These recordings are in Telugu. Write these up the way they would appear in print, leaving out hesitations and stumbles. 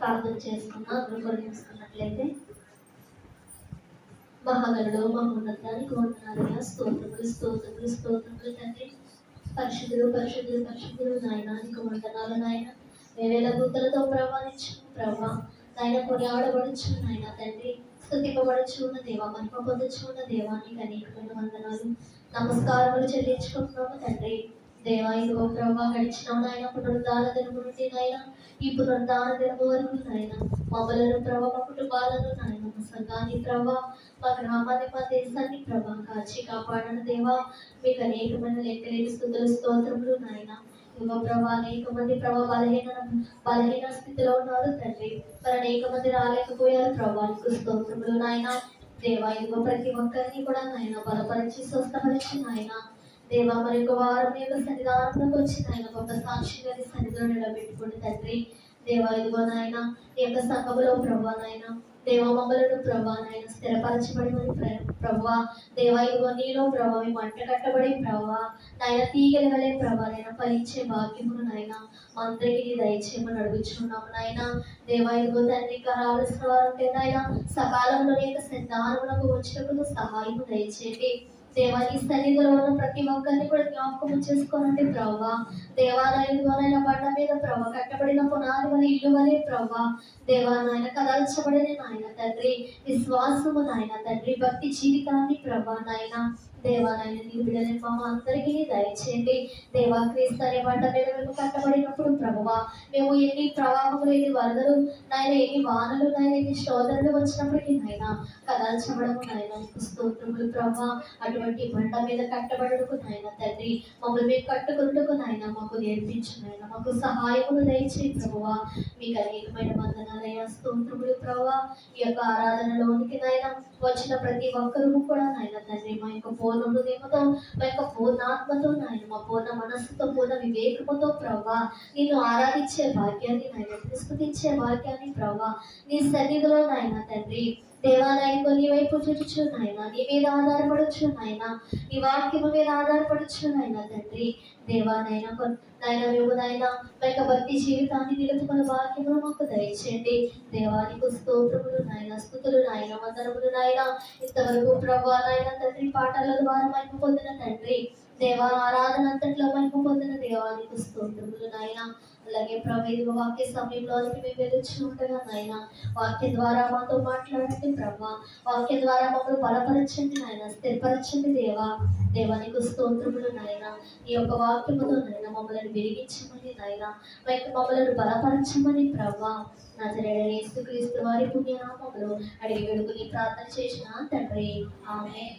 ప్రార్థన చేసుకున్నా గురుకున్నట్లయితే మహాగణుడు మహోన్నతానికి వందనాలయ్యా. స్తోత్రములు స్తోత్రములు స్తోత్రములు తండ్రి. పరిశుద్ధులు పరిశుద్ధులు పరిశుద్ధులు నాయన నీకు వందనాలు నాయన. వేవేల దూతలతో ప్రమాణించు ప్రభా నాయన కొనియాడబడుచు నాయన తండ్రి. స్తుతింపబడుచు ఉన్న దేవా, మహిమ పొందుచు ఉన్న దేవా నీకు అనేకమైన వందనాలు నమస్కారములు చెల్లించుకుంటున్నాము తండ్రి. దేవా ఇదిగో ప్రభా గడిచిన నాయన పునరుద్ధాన దినము నుండి నాయన ఈ పునరుద్ధాన దినము వరకు నాయన మమ్మలను ప్రభా మా కుటుంబాలను నాయన మా సంఘాన్ని ప్రభా మా గ్రామాన్ని మా దేశాన్ని ప్రభా కాచి కాపాడన దేవా మీకు అనేకమైన లెక్కలేని స్తుతులు స్తోత్రములు నాయన. ఇదిగో ప్రభా అనేక మంది ప్రభా బలహీన స్థితిలో ఉన్నారు తండ్రి. మరి అనేక మంది రాలేకపోయారు ప్రభా నీకు స్తోత్రములు నాయన. దేవా ఇదిగో ప్రతి ఒక్కరిని కూడా నాయన బలపరిచి స్వస్థపరిచి నాయన దేవా మరి ఒక వారం యొక్క సన్నిధానంలోకి వచ్చి నాయన గొప్ప సాక్షిగా సన్నిధిలో నిలబెట్టుకుని తండ్రి. దేవా ఇదిగో నాయన ఈ యొక్క సంఘములో ప్రభా నాయన దేవ మమ్మలను ప్రభా నాయన స్థిరపరచబడి ప్రభా దేవా ఇదిగో నీలో ప్రభా మేము మంట కట్టబడి ప్రభా నాయన తీగల వలె ప్రభా నాయన ఫలించే భాగ్యమును నాయన మా అందరికీ దయచేయమని అడుగుచున్నాము నాయన. దేవా ఇదిగో తండ్రి కావాల్సిన వారు నాయన సకాలంలో యొక్క సంతానములకు వచ్చినప్పుడు సహాయము దయచేయండి. దేవాని సన్నిధిలో ఉన్న ప్రతి ఒక్కరిని కూడా జ్ఞాపకం చేసుకోనండి ప్రభా. దేవాలయంలోనైనా బండ మీద ప్రభా కట్టబడిన పునాది వల్ల ఇల్లు వలె ప్రభా దేవానాయన కదల్చబడిన నాయన తండ్రి విశ్వాసము నాయన తండ్రి భక్తి జీవితాన్ని ప్రభా నాయన దేవాలయం నీరు బిడ్డలని మా అందరికీ దయచేయండి. దేవా క్రీస్తు అనే బండ మీద మేము కట్టబడినప్పుడు ప్రభువా మేము ఎన్ని ప్రవాహములు ఎన్ని వరదలు నాయన ఎన్ని వానలు నాయన ఎన్ని శోధనలు వచ్చినప్పటికీ నాయన కదాల్చబడము నాయన స్తోత్రములు ప్రభా. అటువంటి బండ మీద కట్టబడకు నాయన తండ్రి మమ్మల్ని మేము కట్టుకుంటకు నాయన మాకు నేర్పించు నాయన మాకు సహాయములు దయచేయి ప్రభువా. మీకు అనేకమైన వందనాలయ స్తోత్రములు ప్రభా. ఈ యొక్క ఆరాధనలోనికి నాయన వచ్చిన ప్రతి ఒక్కరూ కూడా నాయన తండ్రి మా యొక్క పూర్ణ హృదయముతో మా యొక్క పూర్ణాత్మతో నాయన మా పూర్ణ మనస్సుతో పూర్ణ వివేకముతో ప్రభా నిన్ను ఆరాధించే భాగ్యాన్ని నాయన స్తుతించే భాగ్యాన్ని ప్రభా నీ సన్నిధిలో నాయన తండ్రి దేవాలయంలో నీ వైపు చూచు నాయన నీ మీద ఆధారపడచ్చు నాయన నీ వాక్యము మీద ఆధారపడచ్చు నాయన తండ్రి. దేవానైనా నాయన మేము నాయన మా యొక్క భక్తి జీవితాన్ని నిలుపుకున్న వాక్యములు మాకు దయచేయండి. దేవానికి స్తోత్రములు నాయన స్తుతులు నాయన వందనములు నాయన. ఇంతవరకు ప్రభా నాయన తండ్రి పాటల ద్వారా మహిమ పొందిన తండ్రి దేవా ఆరాధన అంతట్లో మహిమ పొందిన దేవానికి స్తోత్రములు నాయన. అలాగే ప్రభు వాక్య సమయంలోనికి మేము వెలుచు ఉండగా నాయన వాక్య ద్వారా మాతో మాట్లాడండి ప్రభా. వాక్య ద్వారా మమ్మల్ని బలపరచండి నాయన స్థిరపరచండి దేవా. దేవానికి స్తోత్రములు నాయన. ఈ యొక్క వాక్యముతో నాయన మమ్మల్ని వెలిగించమని నాయన మమ్మల్ని బలపరచమని ప్రభా నజరేయుడైన యేసుక్రీస్తు వారి పుణ్యనామములో అడిగి వేడుకుని ప్రార్థన చేసిన తండ్రి ఆమేన్.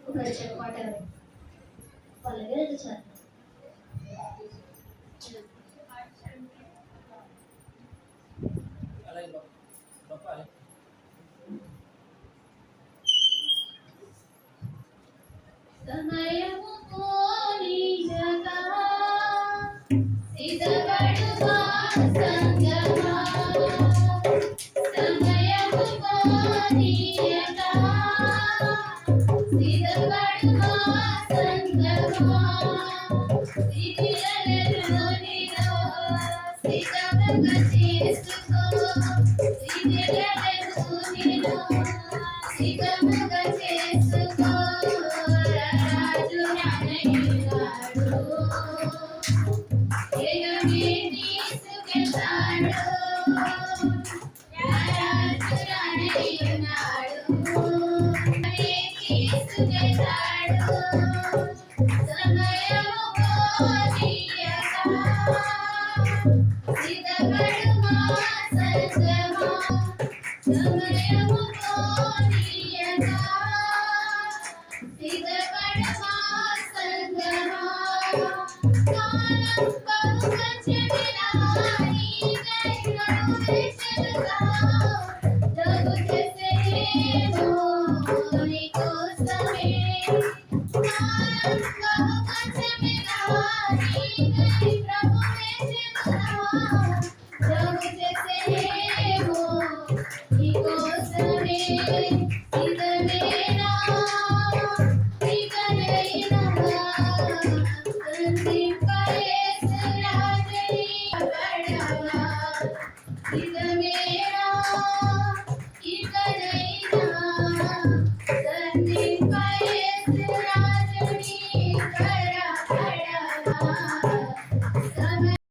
ప్రత్యేక పాట పల్లవి సార్ సమయము కోరినగా సిద్ధపడుమా సంగమా సమయము కోరినగా సిద్ధపడుమా సంగమా సిద్ధిరలను నీలో సిద్ధముగా చేసుకో సిద్ధిరలను నీలో సిద్ధముగా చేసుకో రాజు రానయ్యాడు ఏగమే తీసుకెళ్తాడు రాజు రానయ్యాడు తీసుకెళ్తాడు సమయము కోరియగా సిద్ధపడుమా సంగమా సమయము కోరియగా సిద్ధపడుమా సంగమా కాలం బహుగా